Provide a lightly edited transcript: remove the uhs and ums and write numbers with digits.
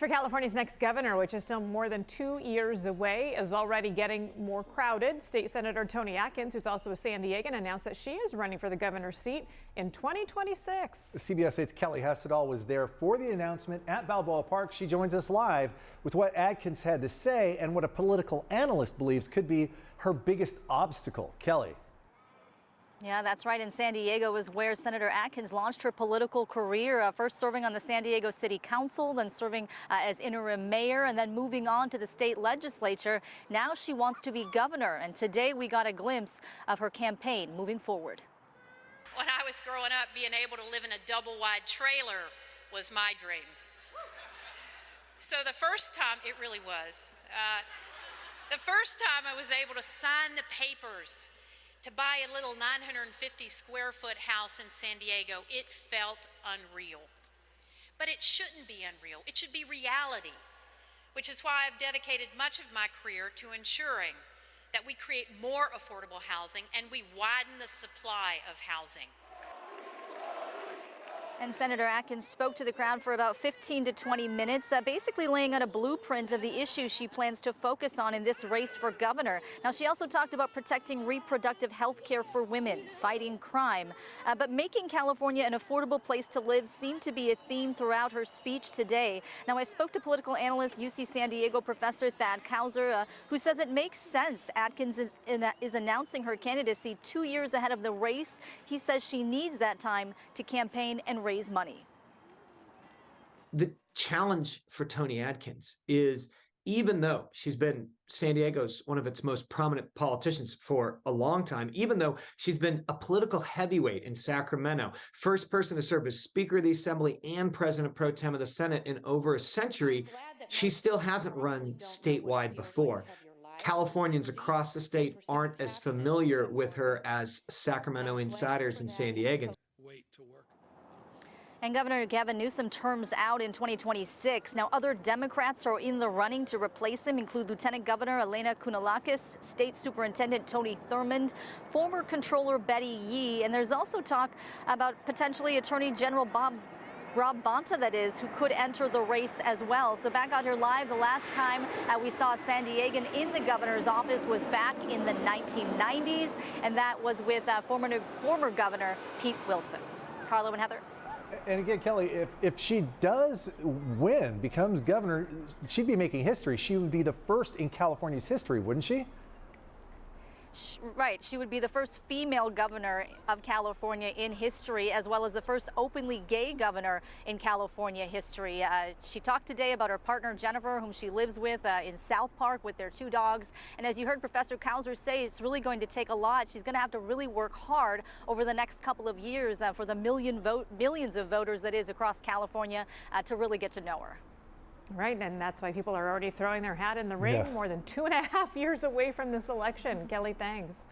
For California's next governor, which is still more than 2 years away, is already getting more crowded. State Senator Toni Atkins, who's also a San Diegan, announced that she is running for the governor's seat in 2026. CBS 8's Kelly Hessedall was there for the announcement at Balboa Park. She joins us live with what Atkins had to say and what a political analyst believes could be her biggest obstacle. Kelly. Yeah, that's right. In San Diego is where Senator Atkins launched her political career, first serving on the San Diego City Council, then serving as interim mayor, and then moving on to the state legislature. Now she wants to be governor, and today we got a glimpse of her campaign moving forward. When I was growing up, being able to live in a double-wide trailer was my dream. So the first time, it really was, the first time I was able to sign the papers to buy a little 950 square foot house in San Diego, it felt unreal. But it shouldn't be unreal. It should be reality, which is why I've dedicated much of my career to ensuring that we create more affordable housing and we widen the supply of housing. And Senator Atkins spoke to the crowd for about 15 to 20 minutes, basically laying out a blueprint of the issues she plans to focus on in this race for governor. Now, she also talked about protecting reproductive health care for women, fighting crime, but making California an affordable place to live seemed to be a theme throughout her speech today. Now, I spoke to political analyst UC San Diego Professor Thad Kauser, who says it makes sense Atkins is announcing her candidacy 2 years ahead of the race. He says she needs that time to campaign and raise money. The challenge for Toni Atkins is, even though she's been San Diego's one of its most prominent politicians for a long time, even though she's been a political heavyweight in Sacramento, first person to serve as Speaker of the Assembly and President pro tem of the Senate in over a century, she still hasn't run statewide before. Californians across the state aren't as familiar with her as Sacramento insiders and San Diegans. And Governor Gavin Newsom terms out in 2026. Now, other Democrats are in the running to replace him include Lieutenant Governor Elena Kounalakis, State Superintendent Tony Thurmond, former Controller Betty Yee, and there's also talk about potentially Attorney General Rob Bonta, that is, who could enter the race as well. So back out here live, the last time we saw a San Diegan in the governor's office was back in the 1990s, and that was with former Governor Pete Wilson. Carlo and Heather. And again, Kelly, if she does win, becomes governor, she'd be making history. She would be the first in California's history, wouldn't she? Right. She would be the first female governor of California in history, as well as the first openly gay governor in California history. She talked today about her partner, Jennifer, whom she lives with in South Park with their 2 dogs. And as you heard Professor Kauser say, it's really going to take a lot. She's going to have to really work hard over the next couple of years for the millions of voters that is across California to really get to know her. Right, and that's why people are already throwing their hat in the ring, more than 2.5 years away from this election. Kelly, thanks.